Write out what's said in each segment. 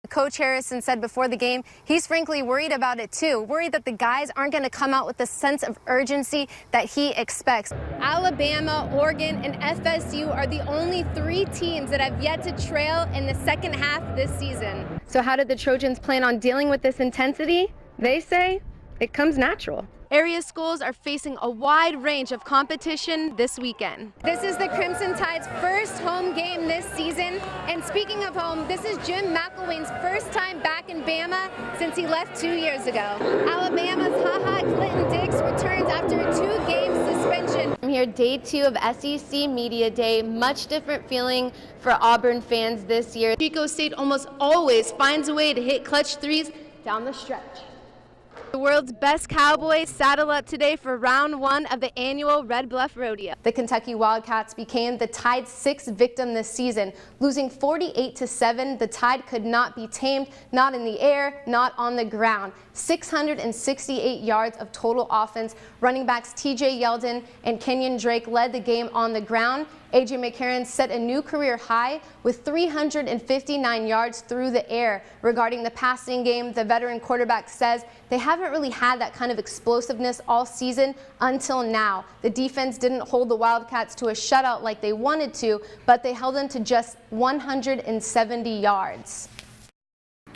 Coach Harrison said before the game he's frankly worried about it too, worried that the guys aren't going to come out with the sense of urgency that he expects. Alabama, Oregon, and FSU are the only 3 teams that have yet to trail in the second half this season. So how did the Trojans plan on dealing with this intensity? They say it comes natural. Area schools are facing a wide range of competition this weekend. This is the Crimson Tide's first home game this season. And speaking of home, this is Jim McElwain's first time back in Bama since he left 2 years ago. Alabama's Ha-Ha Clinton-Dix returns after a 2-game suspension. I'm here day 2 of SEC Media Day. Much different feeling for Auburn fans this year. Chico State almost always finds a way to hit clutch threes down the stretch. The world's best Cowboys saddle up today for round 1 of the annual Red Bluff Rodeo. The Kentucky Wildcats became the Tide's 6th victim this season. Losing 48-7, the Tide could not be tamed, not in the air, not on the ground. 668 yards of total offense. Running backs TJ Yeldon and Kenyon Drake led the game on the ground. A.J. McCarron set a new career high with 359 yards through the air. Regarding the passing game, the veteran quarterback says they haven't really had that kind of explosiveness all season until now. The defense didn't hold the Wildcats to a shutout like they wanted to, but they held them to just 170 yards.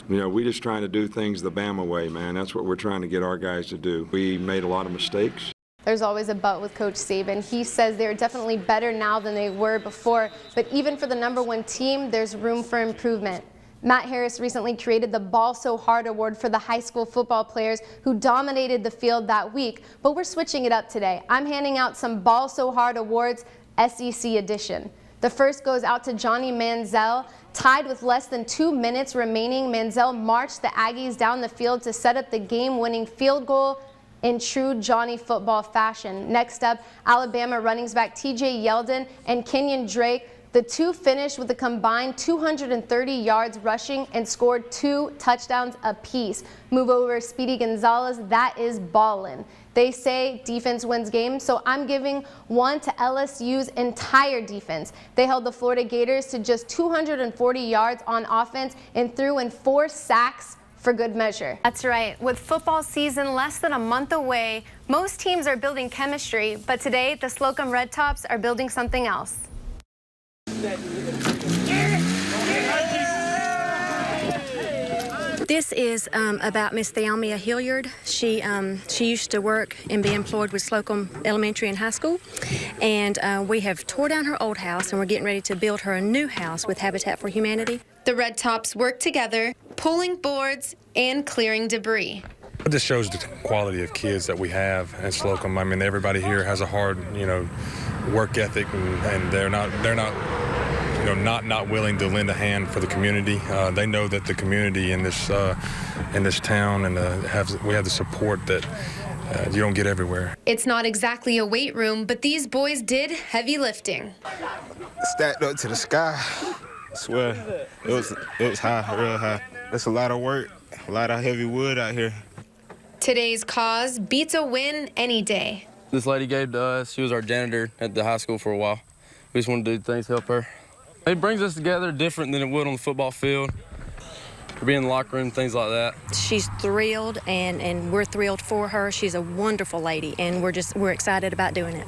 You know, we're just trying to do things the Bama way, man. That's what we're trying to get our guys to do. We made a lot of mistakes. There's always a but with Coach Saban. He says they're definitely better now than they were before, but even for the #1 team, there's room for improvement. Matt Harris recently created the Ball So Hard Award for the high school football players who dominated the field that week, but we're switching it up today. I'm handing out some Ball So Hard Awards, SEC edition. The first goes out to Johnny Manziel. Tied with less than 2 minutes remaining, Manziel marched the Aggies down the field to set up the game-winning field goal in true Johnny football fashion. Next up, Alabama running back TJ Yeldon and Kenyon Drake. The two finished with a combined 230 yards rushing and scored 2 touchdowns apiece. Move over Speedy Gonzalez, that is ballin'. They say defense wins games, so I'm giving one to LSU's entire defense. They held the Florida Gators to just 240 yards on offense and threw in 4 sacks for good measure. That's right. With football season less than a month away, most teams are building chemistry, but today the Slocum Red Tops are building something else. This is about Miss Theomia Hilliard. She used to work and be employed with Slocum Elementary and High School, and we have tore down her old house, and we're getting ready to build her a new house with Habitat for Humanity. The Red Tops work together, pulling boards and clearing debris. It just shows the quality of kids that we have at Slocum. I mean, everybody here has a hard, work ethic, and they're not willing to lend a hand for the community. They know that the community in this town and we have the support that you don't get everywhere. It's not exactly a weight room, but these boys did heavy lifting. Stacked up to the sky. I swear, it was high, real high. That's a lot of work, a lot of heavy wood out here. Today's cause beats a win any day. This lady gave to us. She was our janitor at the high school for a while. We just want to do things to help her. It brings us together different than it would on the football field. We'll be in the locker room, things like that. She's thrilled, and we're thrilled for her. She's a wonderful lady, and we're excited about doing it.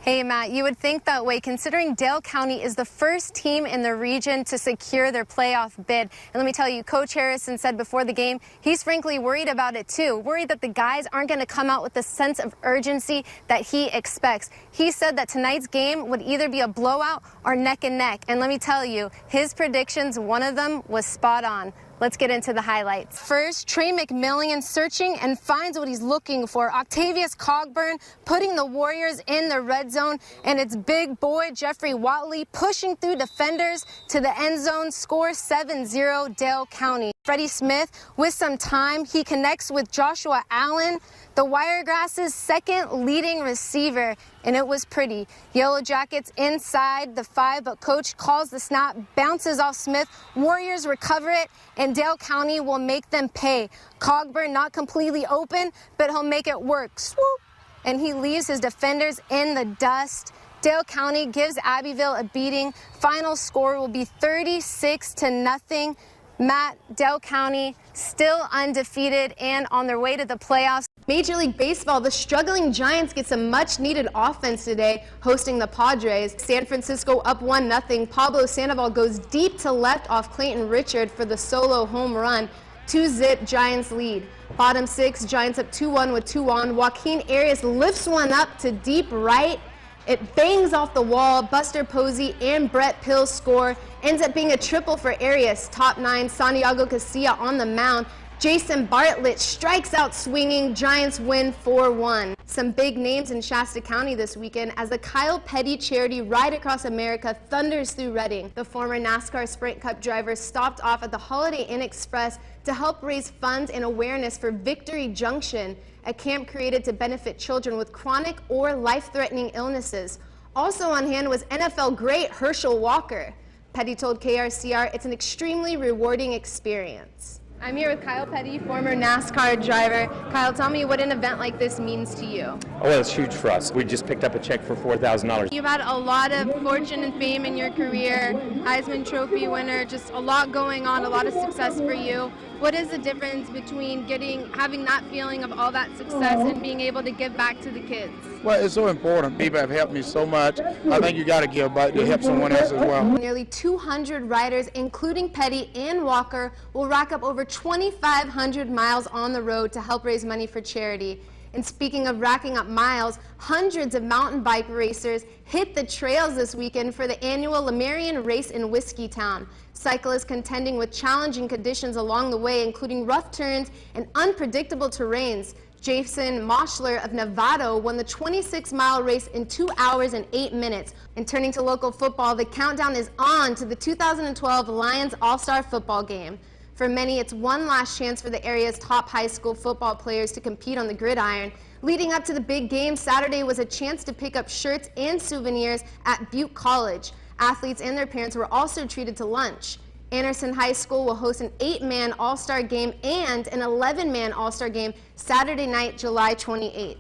Hey, Matt, you would think that way considering Dale County is the first team in the region to secure their playoff bid. And let me tell you, Coach Harrison said before the game he's frankly worried about it too, worried that the guys aren't going to come out with the sense of urgency that he expects. He said that tonight's game would either be a blowout or neck and neck. And let me tell you, his predictions, one of them was spot on. Let's get into the highlights. First, Trey McMillian searching and finds what he's looking for. Octavius Cogburn putting the Warriors in the red zone, and it's big boy Jeffrey Watley pushing through defenders to the end zone. Score 7-0 Dale County. Freddie Smith with some time. He connects with Joshua Allen, the Wiregrass's second leading receiver, and it was pretty. Yellow Jackets inside the 5, but coach calls the snap, bounces off Smith. Warriors recover it, and Dale County will make them pay. Cogburn not completely open, but he'll make it work. Swoop! And he leaves his defenders in the dust. Dale County gives Abbeville a beating. Final score will be 36-0. Matt, Dale County still undefeated and on their way to the playoffs. Major League Baseball, the struggling Giants get some much-needed offense today, hosting the Padres. San Francisco up 1-0. Pablo Sandoval goes deep to left off Clayton Richard for the solo home run. 2-zip Giants lead. Bottom six, Giants up 2-1 with 2 on. Joaquin Arias lifts one up to deep right. It bangs off the wall. Buster Posey and Brett Pills score. Ends up being a triple for Arias. Top 9, Santiago Casilla on the mound. Jason Bartlett strikes out swinging. Giants win 4-1. Some big names in Shasta County this weekend as the Kyle Petty charity Ride Across America thunders through Reading. The former NASCAR Sprint Cup driver stopped off at the Holiday Inn Express to help raise funds and awareness for Victory Junction, a camp created to benefit children with chronic or life-threatening illnesses. Also on hand was NFL great Herschel Walker. Petty told KRCR it's an extremely rewarding experience. I'm here with Kyle Petty, former NASCAR driver. Kyle, tell me what an event like this means to you. Oh, well, it's huge for us. We just picked up a check for $4,000. You've had a lot of fortune and fame in your career, Heisman Trophy winner, just a lot going on, a lot of success for you. What is the difference between having that feeling of all that success and being able to give back to the kids? Well, it's so important. People have helped me so much. I think you got to give back to help someone else as well. Nearly 200 riders, including Petty and Walker, will rack up over 2,500 miles on the road to help raise money for charity. And speaking of racking up miles, hundreds of mountain bike racers hit the trails this weekend for the annual Lemurian Race in Whiskeytown. Cyclists contending with challenging conditions along the way, including rough turns and unpredictable terrains. Jason Moschler of Novato won the 26-mile race in 2 hours and 8 minutes. And turning to local football, the countdown is on to the 2012 Lions All-Star football game. For many, it's one last chance for the area's top high school football players to compete on the gridiron. Leading up to the big game, Saturday was a chance to pick up shirts and souvenirs at Butte College. Athletes and their parents were also treated to lunch. Anderson High School will host an 8-man All-Star game and an 11-man All-Star game Saturday night, July 28th.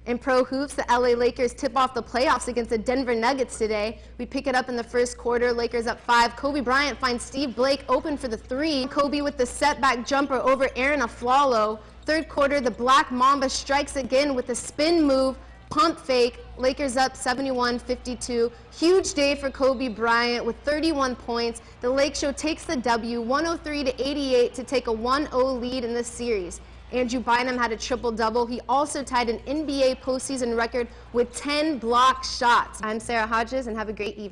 In pro hoops, the LA Lakers tip off the playoffs against the Denver Nuggets today. We pick it up in the first quarter. Lakers up 5. Kobe Bryant finds Steve Blake open for the 3. Kobe with the setback jumper over Aaron Aflalo. Third quarter, the Black Mamba strikes again with a spin move, pump fake. Lakers up 71-52. Huge day for Kobe Bryant with 31 points. The Lake Show takes the W 103-88 to take a 1-0 lead in this series. Andrew Bynum had a triple-double. He also tied an NBA postseason record with 10 block shots. I'm Sarah Hodges, and have a great evening.